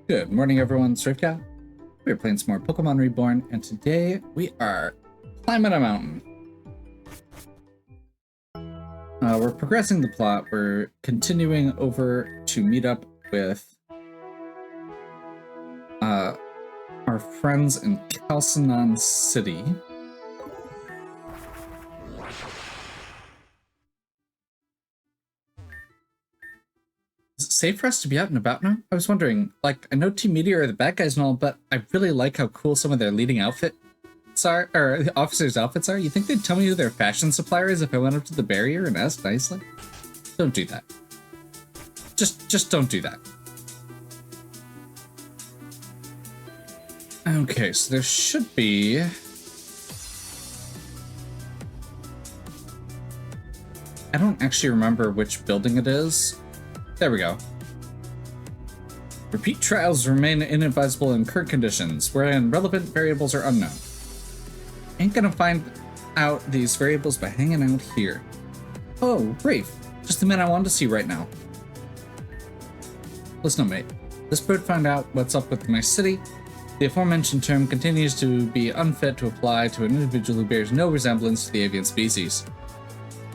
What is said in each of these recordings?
Good morning, everyone. Swiftcat. We're playing some more Pokémon Reborn, and today we are climbing a mountain. We're progressing the plot. We're continuing over to meet up with our friends in Calcinon City. Is it safe for us to be out and about now? I was wondering, like, I know Team Meteor are the bad guys and all, but I really like how cool some of their leading outfits are, or the officers' outfits are. You think they'd tell me who their fashion supplier is if I went up to the barrier and asked nicely? Don't do that. Just don't do that. Okay, so there should be... I don't actually remember which building it is. There we go. Repeat trials remain inadvisable in current conditions, wherein relevant variables are unknown. Ain't gonna find out these variables by hanging out here. Oh, Rafe. Just the man I wanted to see right now. Listen up, mate. This bird found out what's up with my city. The aforementioned term continues to be unfit to apply to an individual who bears no resemblance to the avian species.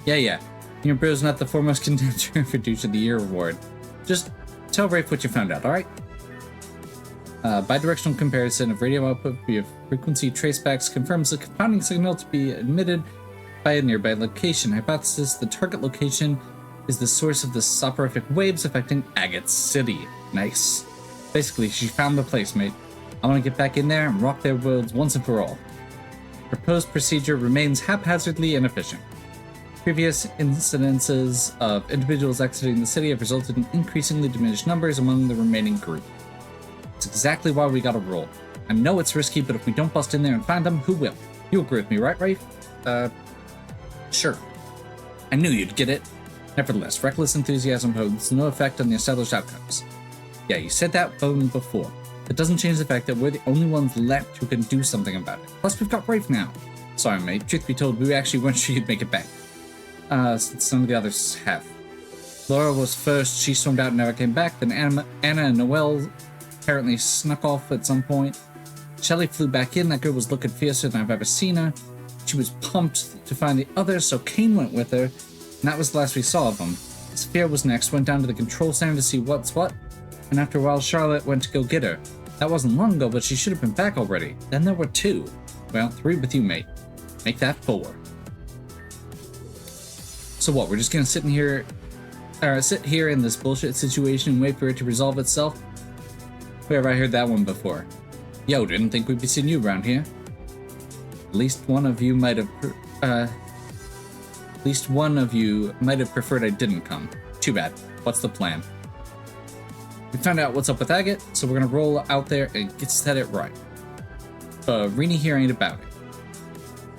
Yeah. Your bro's not the foremost contender for Douche of the Year award. Just tell Rafe what you found out, alright? Bidirectional comparison of radio output via frequency tracebacks confirms the confounding signal to be emitted by a nearby location. Hypothesis: the target location is the source of the soporific waves affecting Agate City. Nice. Basically, she found the place, mate. I want to get back in there and rock their worlds once and for all. Proposed procedure remains haphazardly inefficient. Previous incidences of individuals exiting the city have resulted in increasingly diminished numbers among the remaining group. It's exactly why we gotta roll. I know it's risky, but if we don't bust in there and find them, who will? You agree with me, right, Rafe? Sure. I knew you'd get it. Nevertheless, reckless enthusiasm has no effect on the established outcomes. Yeah, you said that before. That doesn't change the fact that we're the only ones left who can do something about it. Plus, we've got Rafe now. Sorry, mate. Truth be told, we actually weren't sure you'd make it back. Since some of the others have. Laura was first, she stormed out and never came back, then Anna and Noelle apparently snuck off at some point. Shelly flew back in, that girl was looking fiercer than I've ever seen her. She was pumped to find the others, so Kane went with her, and that was the last we saw of them. Sophia was next, went down to the control center to see what's what, and after a while Charlotte went to go get her. That wasn't long ago, but she should have been back already. Then there were 2. Well, 3 with you, mate. Make that 4. So what, we're just gonna sit here in this bullshit situation and wait for it to resolve itself? Where have I heard that one before? Yo, didn't think we'd be seeing you around here. At least one of you might have preferred I didn't come. Too bad. What's the plan? We found out what's up with Agate, so we're gonna roll out there and get set it right. Rini here ain't about it.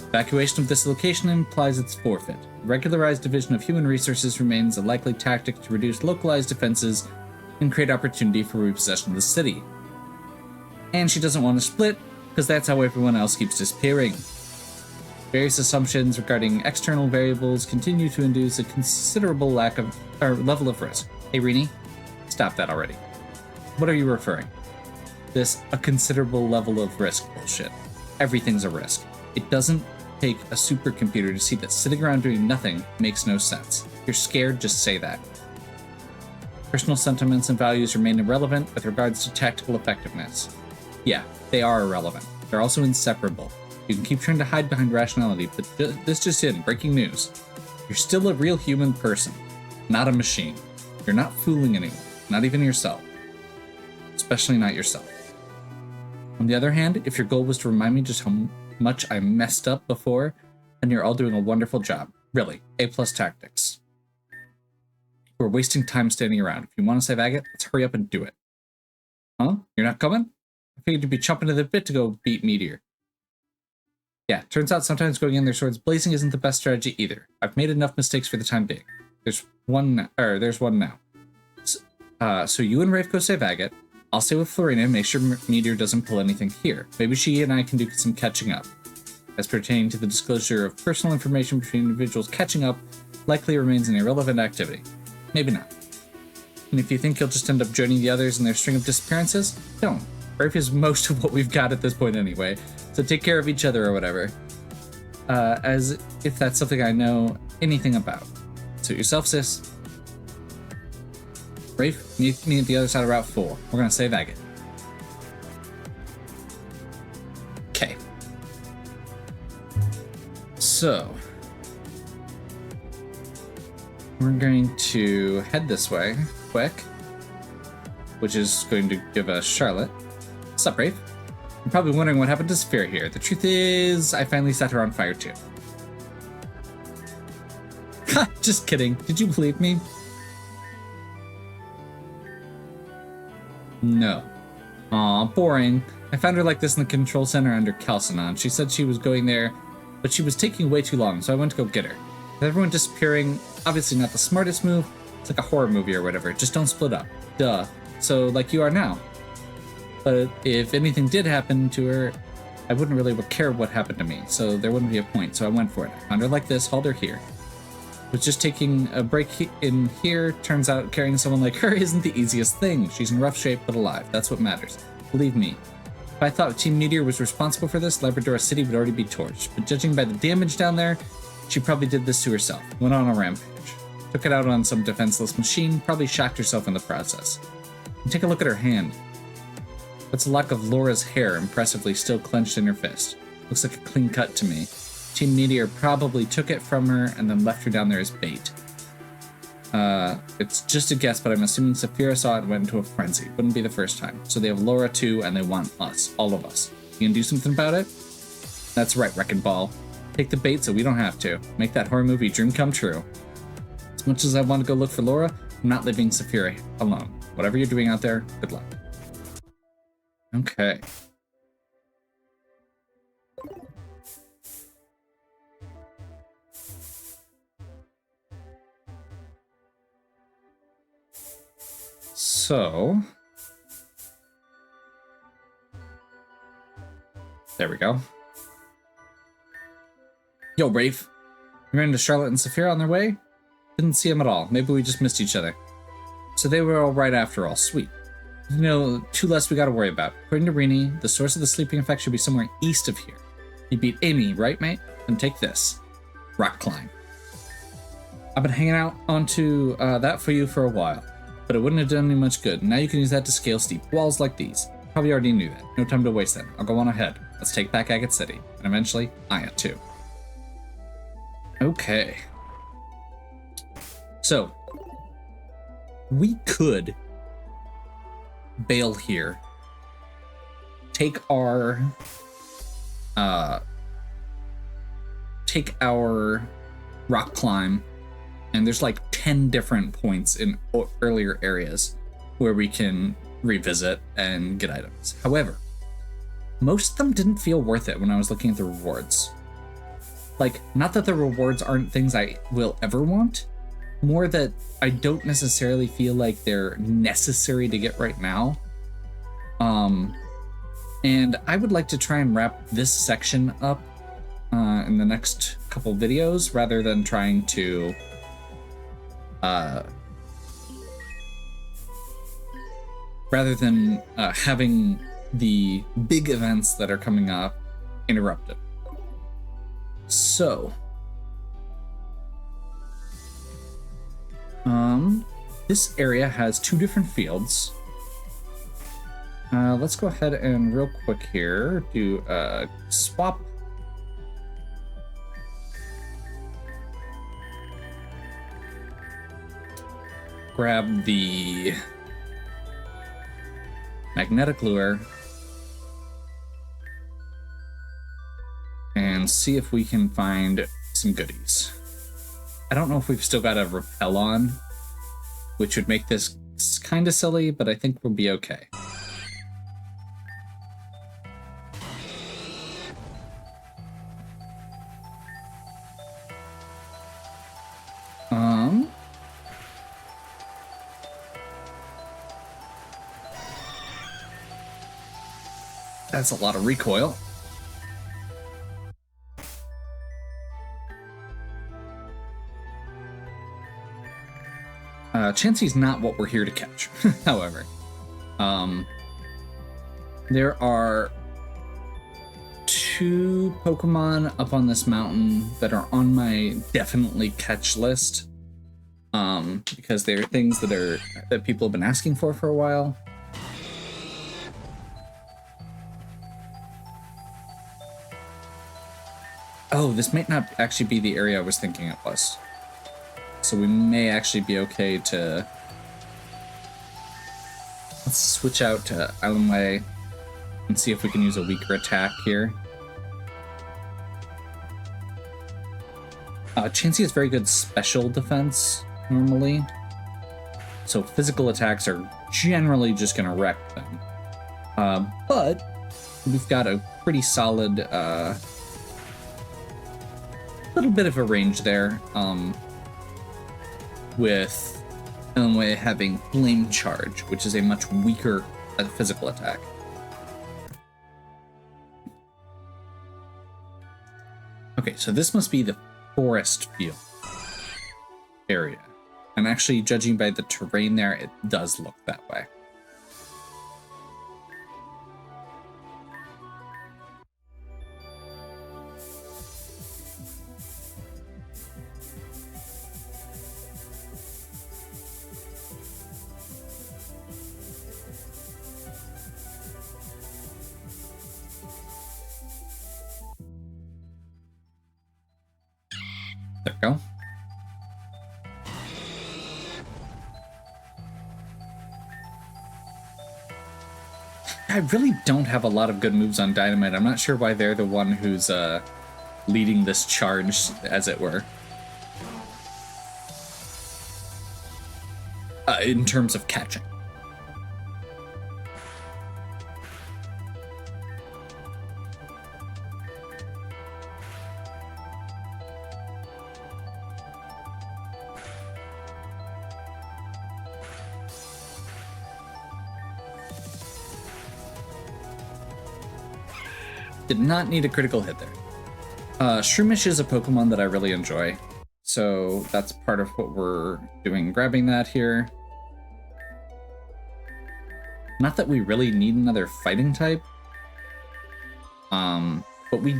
Evacuation of this location implies its forfeit. Regularized division of human resources remains a likely tactic to reduce localized defenses and create opportunity for repossession of the city. And she doesn't want to split, because that's how everyone else keeps disappearing. Various assumptions regarding external variables continue to induce a considerable level of risk. Hey, Rini, stop that already. What are you referring? This a considerable level of risk bullshit. Everything's a risk. It doesn't take a supercomputer to see that sitting around doing nothing makes no sense. If you're scared, just say that. Personal sentiments and values remain irrelevant with regards to tactical effectiveness. Yeah, they are irrelevant. They're also inseparable. You can keep trying to hide behind rationality, but this just in, breaking news. You're still a real human person, not a machine. You're not fooling anyone, not even yourself. Especially not yourself. On the other hand, if your goal was to remind me just how much I messed up before, and you're all doing a wonderful job. Really, A+ tactics. We're wasting time standing around. If you want to save Agate, let's hurry up and do it. Huh? You're not coming? I figured you'd be chomping at the bit to go beat Meteor. Yeah, turns out sometimes going in their swords blazing isn't the best strategy either. I've made enough mistakes for the time being. There's one now. So you and Rafe go save Agate. I'll stay with Florina and make sure Meteor doesn't pull anything here. Maybe she and I can do some catching up. As pertaining to the disclosure of personal information between individuals, catching up likely remains an irrelevant activity. Maybe not. and if you think you'll just end up joining the others in their string of disappearances, don't. Brave is most of what we've got at this point anyway, so take care of each other or whatever. As if that's something I know anything about. Suit yourself, sis. Brave, meet me at the other side of Route 4. We're gonna save Agate. Okay. So, we're going to head this way quick, which is going to give us Charlotte. What's up, Brave? You're probably wondering what happened to Saphira here. The truth is, I finally set her on fire too. Ha! Just kidding. Did you believe me? No. Aw, boring. I found her like this in the control center under Calcinon. She said she was going there, but she was taking way too long, so I went to go get her. With everyone disappearing, obviously not the smartest move. It's like a horror movie or whatever. Just don't split up. Duh. So, like you are now. But if anything did happen to her, I wouldn't really care what happened to me, so there wouldn't be a point, so I went for it. Found her like this, hauled her here. Was just taking a break in here. Turns out carrying someone like her isn't the easiest thing. She's in rough shape, but alive. That's what matters. Believe me. If I thought Team Meteor was responsible for this, Labrador City would already be torched. But judging by the damage down there, she probably did this to herself. Went on a rampage. Took it out on some defenseless machine, probably shocked herself in the process. And take a look at her hand. What's a lock of Laura's hair impressively still clenched in her fist? Looks like a clean cut to me. Team Meteor probably took it from her and then left her down there as bait. It's just a guess, but I'm assuming Saphira saw it and went into a frenzy. Wouldn't be the first time. So they have Laura too, and they want us. All of us. You gonna do something about it? That's right, Wrecking Ball. Take the bait so we don't have to. Make that horror movie dream come true. As much as I want to go look for Laura, I'm not leaving Saphira alone. Whatever you're doing out there, good luck. Okay. So, there we go. Yo, Brave. You ran into Charlotte and Saphira on their way? Didn't see them at all. Maybe we just missed each other. So they were all right after all. Sweet. You know, two less we gotta worry about. According to Rini, the source of the sleeping effect should be somewhere east of here. You beat Amy, right, mate? Then take this. Rock climb. I've been hanging out onto that for you for a while, but it wouldn't have done me much good. Now you can use that to scale steep walls like these. Probably already knew that. No time to waste then. I'll go on ahead. Let's take back Agate City. And eventually, Aya too. Okay. So, we could bail here. Take our rock climb, and there's like 10 different points in earlier areas where we can revisit and get items. However, most of them didn't feel worth it when I was looking at the rewards. Like, not that the rewards aren't things I will ever want, more that I don't necessarily feel like they're necessary to get right now. And I would like to try and wrap this section up in the next couple videos, rather than trying to having the big events that are coming up interrupted. So, this area has two different fields. Let's go ahead and real quick here do a swap. Grab the magnetic lure and see if we can find some goodies. I don't know if we've still got a repel on, which would make this kind of silly, but I think we'll be okay. That's a lot of recoil. Chansey's not what we're here to catch, however. There are 2 Pokemon up on this mountain that are on my definitely catch list. Because they're things that people have been asking for a while. Oh, this might not actually be the area I was thinking it was. So we may actually be okay to... Let's switch out to Island Way and see if we can use a weaker attack here. Chansey has very good special defense, normally. So physical attacks are generally just going to wreck them. But we've got a pretty solid little bit of a range there, with Elmway having Flame Charge, which is a much weaker physical attack. Okay, so this must be the forest field area. And actually, judging by the terrain there, it does look that way. There we go. I really don't have a lot of good moves on Dynamite. I'm not sure why they're the one who's leading this charge, as it were. In terms of catching. Did not need a critical hit there. Shroomish is a Pokemon that I really enjoy, so that's part of what we're doing, grabbing that here. Not that we really need another fighting type, but we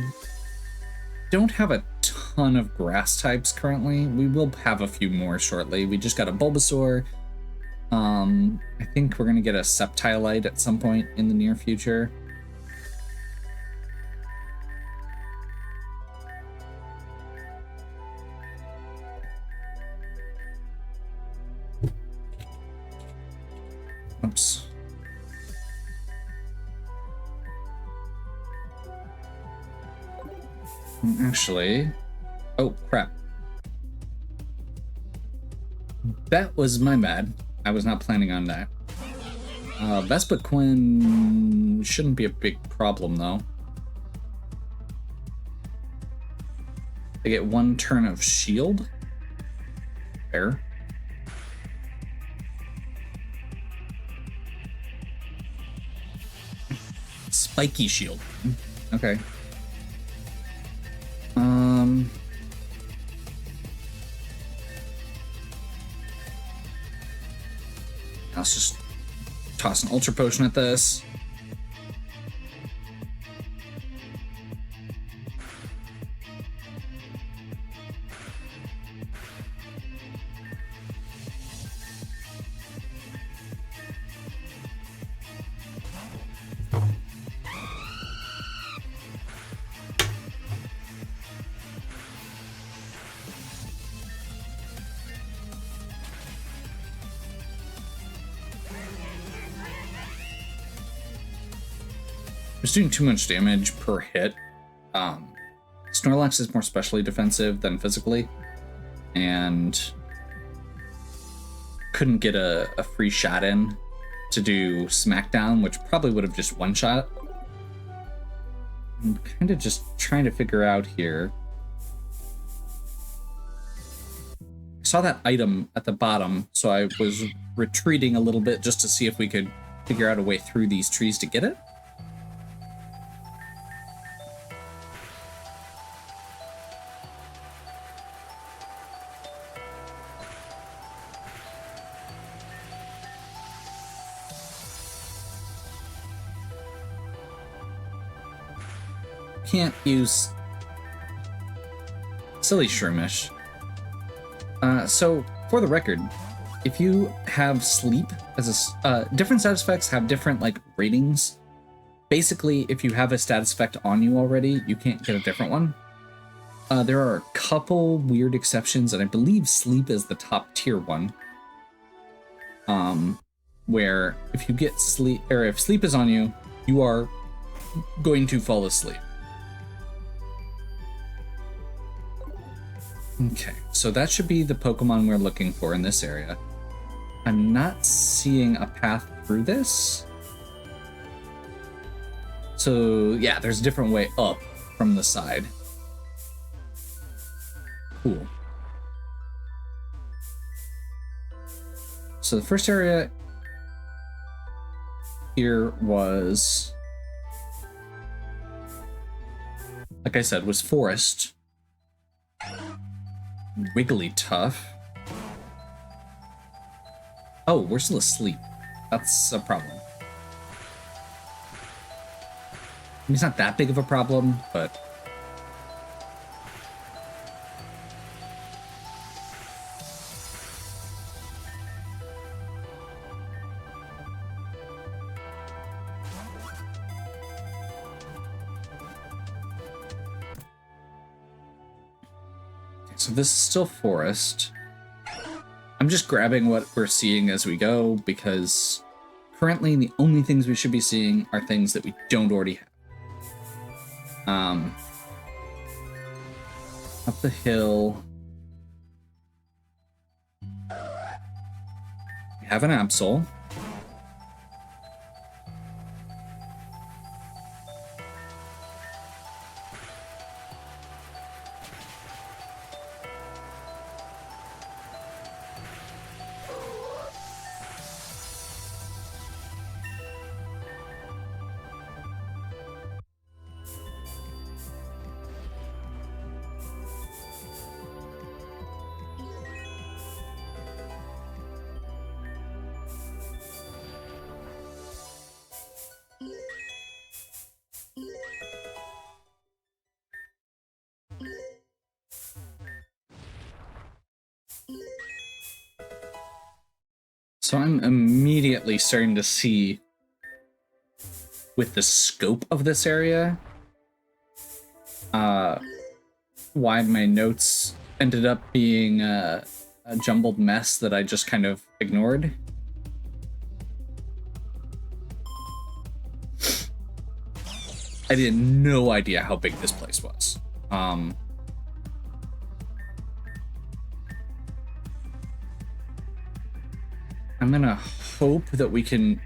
don't have a ton of grass types currently. We will have a few more shortly. We just got a Bulbasaur. I think we're gonna get a Sceptilite at some point in the near future. Oops. Actually, oh crap. That was my bad. I was not planning on that. Vespiquen shouldn't be a big problem though. They get 1 turn of shield. Fair. Spiky shield. Okay. Let's just toss an Ultra Potion at this. It's doing too much damage per hit. Snorlax is more specially defensive than physically, and couldn't get a free shot in to do Smackdown, which probably would have just one-shot. I'm kind of just trying to figure out here. I saw that item at the bottom, so I was retreating a little bit just to see if we could figure out a way through these trees to get it. can't use Silly Shroomish. So, for the record, if you have sleep as a different status effects have different like ratings. Basically, if you have a status effect on you already, you can't get a different one. There are a couple weird exceptions, and I believe sleep is the top tier one. Where if you get sleep, or if sleep is on you, you are going to fall asleep. Okay, so that should be the Pokemon we're looking for in this area. I'm not seeing a path through this. So yeah, there's a different way up from the side. Cool. So the first area here was, like I said, was forest. Wigglytuff. Oh, we're still asleep. That's a problem. I mean, it's not that big of a problem, but... So this is still forest. I'm just grabbing what we're seeing as we go, because currently the only things we should be seeing are things that we don't already have. Up the hill. We have an Absol. So I'm immediately starting to see, with the scope of this area, why my notes ended up being a jumbled mess that I just kind of ignored. I had no idea how big this place was. I'm gonna hope that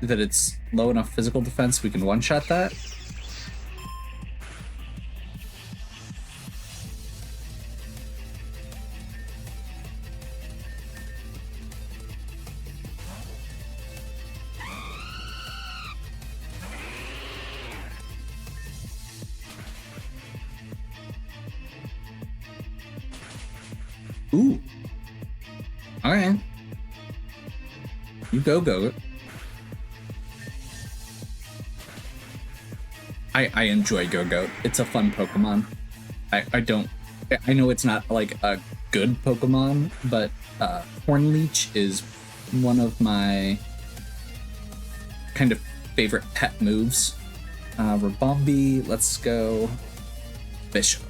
that it's low enough physical defense we can one-shot that. Ooh. Alright. You go. I enjoy Go-Goat. It's a fun Pokemon. I know it's not like a good Pokemon, but Hornleech is one of my kind of favorite pet moves. Rabombi, let's go Bishop.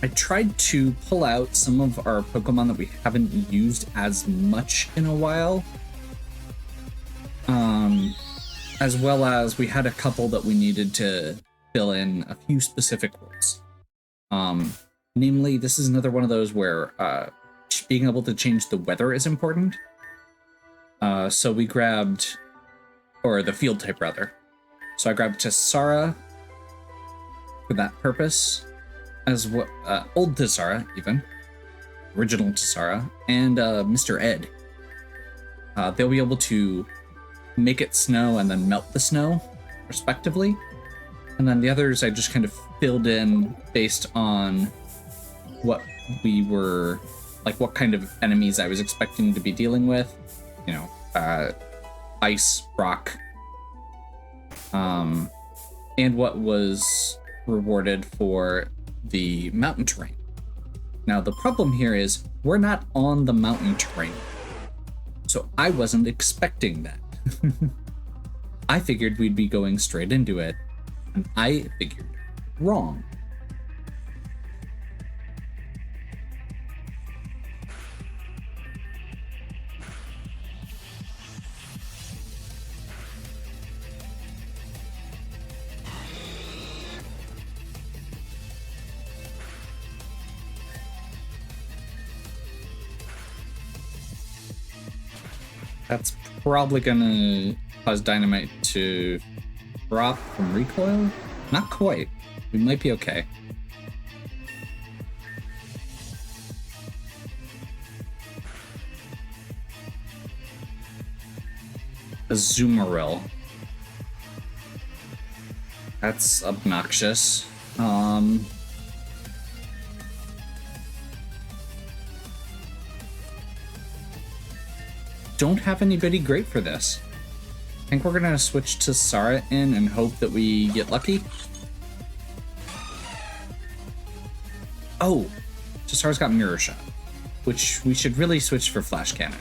I tried to pull out some of our Pokemon that we haven't used as much in a while. As well as we had a couple that we needed to fill in a few specific roles. Namely, this is another one of those where being able to change the weather is important. So we grabbed, or the field type rather. So I grabbed Tessara for that purpose. As well, old Tessara, even original Tessara, and Mr. Ed. They'll be able to make it snow and then melt the snow, respectively. And then the others I just kind of filled in based on what we were, like what kind of enemies I was expecting to be dealing with. You know, ice, rock, and what was rewarded for the mountain terrain. Now, the problem here is we're not on the mountain terrain, so I wasn't expecting that. I figured we'd be going straight into it, and I figured wrong. That's probably gonna cause dynamite to drop from recoil? Not quite. We might be okay. Azumarill. That's obnoxious. Don't have anybody great for this. I think we're gonna switch to Sara in and hope that we get lucky. Oh, Sara's got Mirror Shot, which we should really switch for Flash Cannon.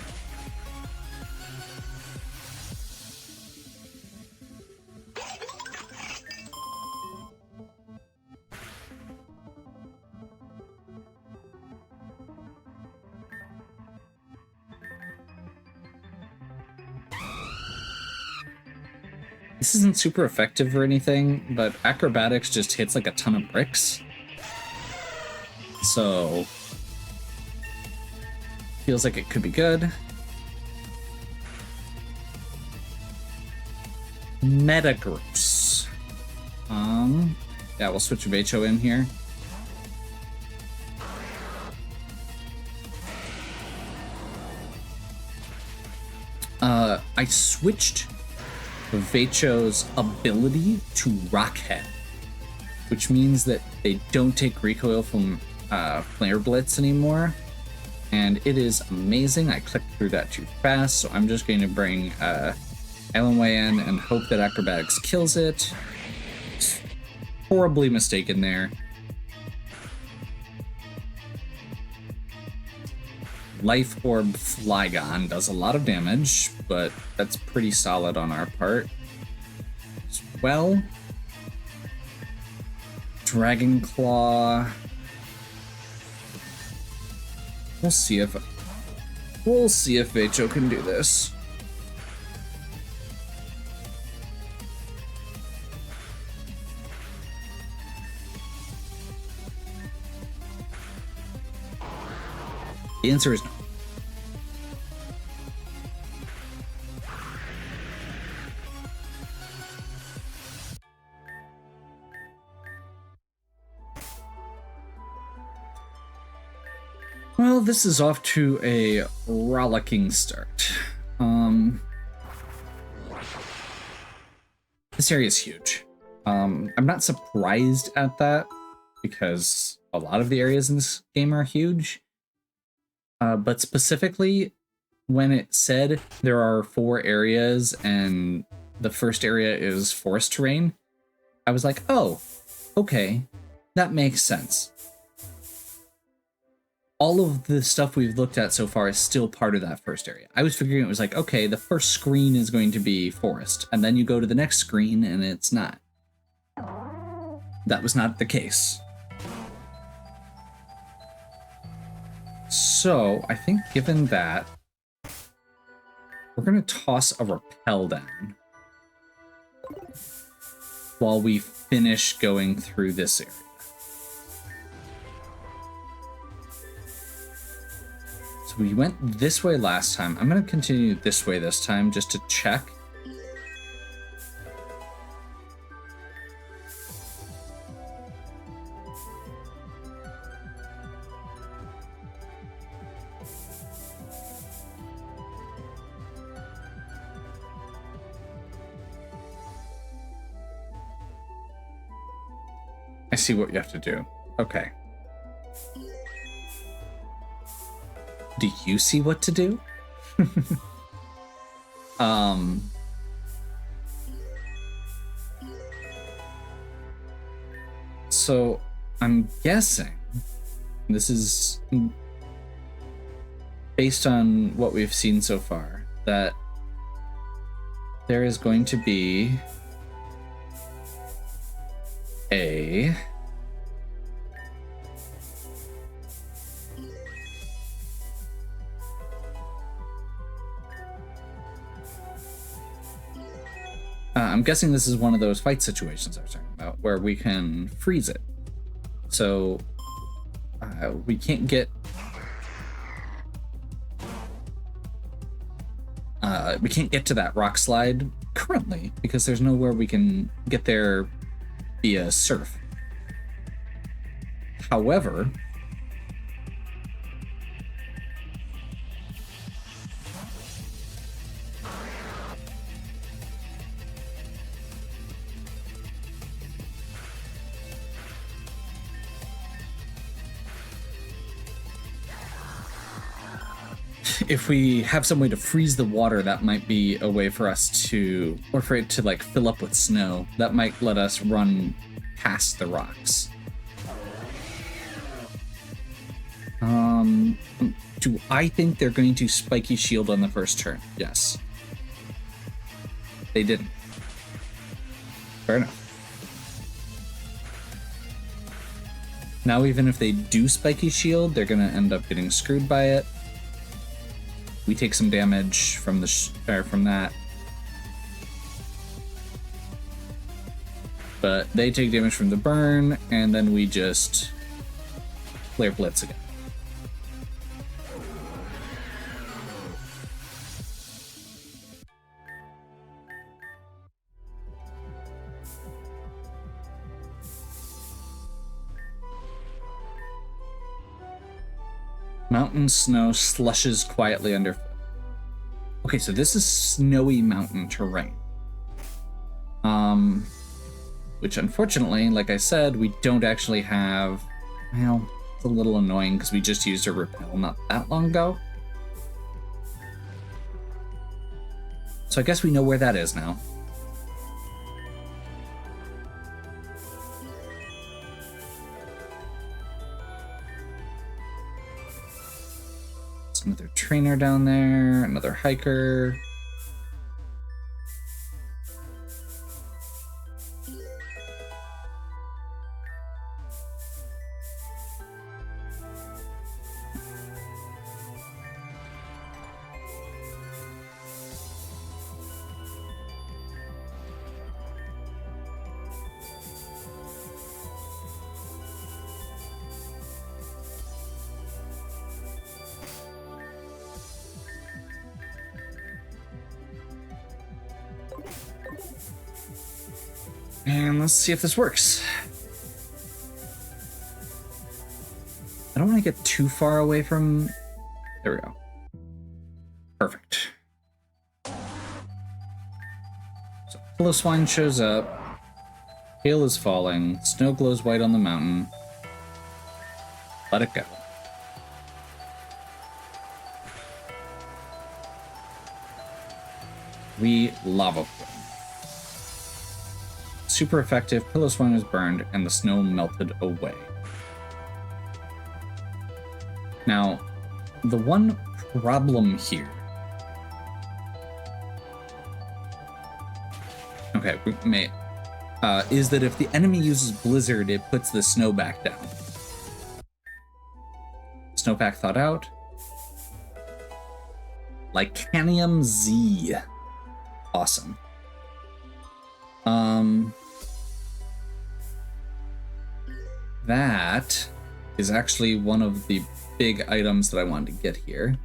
This isn't super effective or anything, but Acrobatics just hits like a ton of bricks. So, feels like it could be good. Metagross. Yeah, we'll switch Vacho in here. I switched Vacho's ability to Rockhead, which means that they don't take recoil from Flare Blitz anymore, and it is amazing. I clicked through that too fast, so I'm just going to bring Elenway in and hope that Acrobatics kills it. Horribly mistaken there. Life Orb Flygon does a lot of damage, but that's pretty solid on our part as well. Dragon Claw. We'll see if Vacho can do this. The answer is no. Well, this is off to a rollicking start. This area is huge. I'm not surprised at that because a lot of the areas in this game are huge. But specifically, when it said there are 4 areas and the first area is forest terrain, I was like, oh, okay, that makes sense. All of the stuff we've looked at so far is still part of that first area. I was figuring it was like, okay, the first screen is going to be forest, and then you go to the next screen and it's not. That was not the case. So, I think given that, we're going to toss a repel down while we finish going through this area. So we went this way last time. I'm going to continue this way this time just to check. I see what you have to do. Okay. Do you see what to do? So I'm guessing this is based on what we've seen so far, that there is going to be a I'm guessing this is one of those fight situations I was talking about where we can freeze it. So we can't get to that rock slide currently because there's nowhere we can get there via surf. However, if we have some way to freeze the water, that might be a way for us to, or for it to like fill up with snow. That might let us run past the rocks. Do I think they're going to spiky shield on the first turn? Yes. They didn't. Fair enough. Now, even if they do spiky shield, they're going to end up getting screwed by it. We take some damage from the from that, but they take damage from the burn, and then we just flare blitz again. Mountain snow slushes quietly underfoot. Okay, so this is snowy mountain terrain. Which unfortunately, like I said, we don't actually have. Well, it's a little annoying because we just used a repel not that long ago. So I guess we know where that is now. Another trainer down there, another hiker. And let's see if this works. I don't want to get too far away from... There we go. Perfect. So Pillow Swine shows up. Hail is falling. Snow glows white on the mountain. Let it go. We lava flow. Super effective, Pillow Swine was burned, and the snow melted away. Now, the one problem here... Okay, we may... is that if the enemy uses Blizzard, it puts the snow back down. Snowpack thought out. Lycanium Z. Awesome. That is actually one of the big items that I wanted to get here.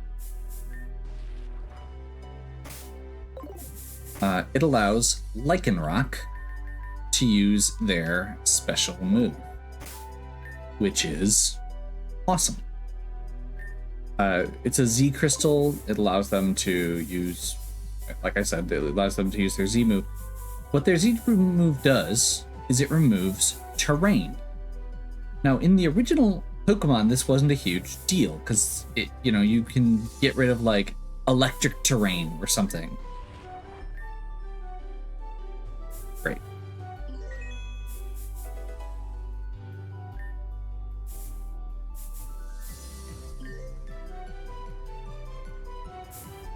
It allows Lycanroc to use their special move, which is awesome. It's a Z crystal. It allows them to use, like I said, it allows them to use their Z move. What their Z move does is it removes terrain. Now, in the original Pokemon, this wasn't a huge deal because it, you know, you can get rid of like electric terrain or something. Great.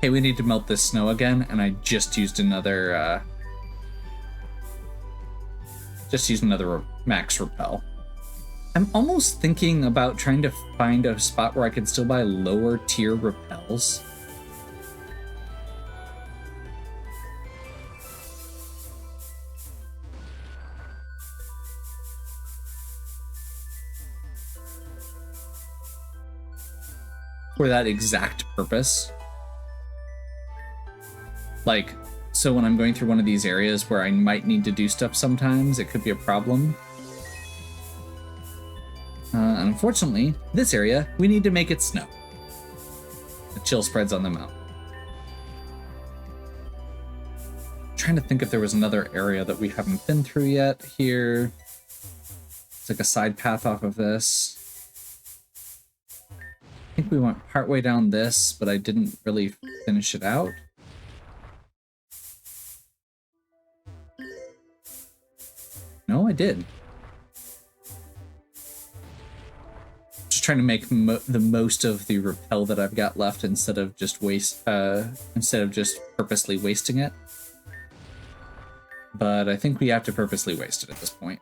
hey, we need to melt this snow again, and I just used another max repel. I'm almost thinking about trying to find a spot where I can still buy lower tier repels. For that exact purpose. Like, so when I'm going through one of these areas where I might need to do stuff sometimes, it could be a problem. Unfortunately, this area, we need to make it snow. The chill spreads on the mountain. I'm trying to think if there was another area that we haven't been through yet here. It's like a side path off of this. I think we went partway down this, but I didn't really finish it out. No, I did. Just trying to make the most of the repel that I've got left instead of just purposely wasting it. But I think we have to purposely waste it at this point.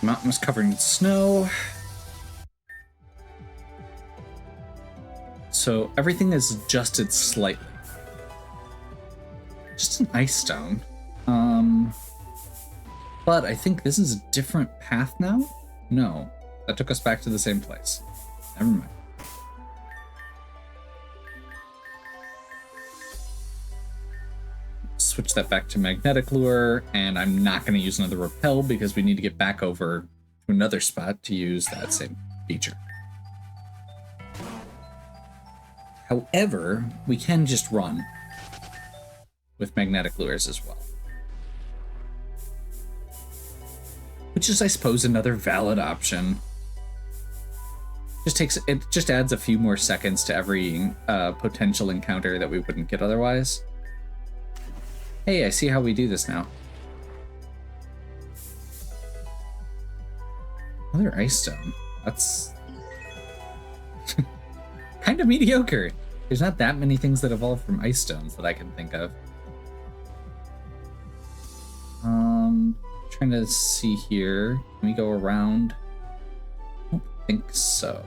Mountain was covered in snow. So everything is adjusted slightly. Just an ice stone. But I think this is a different path now? No, that took us back to the same place. Never mind. Switch that back to magnetic lure, and I'm not going to use another repel because we need to get back over to another spot to use that same feature. However, we can just run with magnetic lures as well. Which is, I suppose, another valid option. It just adds a few more seconds to every potential encounter that we wouldn't get otherwise. Hey, I see how we do this now. Another ice stone. That's kind of mediocre. There's not that many things that evolve from ice stones that I can think of. Trying to see here. Can we go around? I don't think so.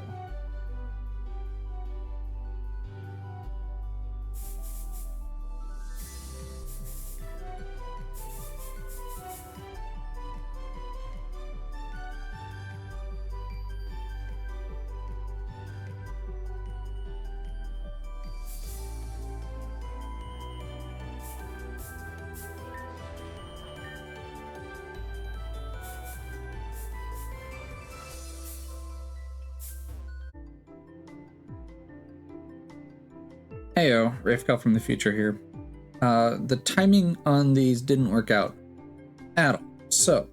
Heyo, Rafeko from the future here. The timing on these didn't work out at all, so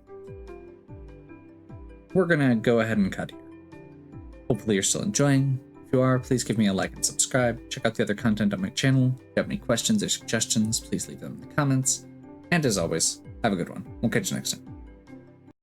we're gonna go ahead and cut here. Hopefully you're still enjoying. If you are, please give me a like and subscribe. Check out the other content on my channel. If you have any questions or suggestions, please leave them in the comments. And as always, have a good one. We'll catch you next time.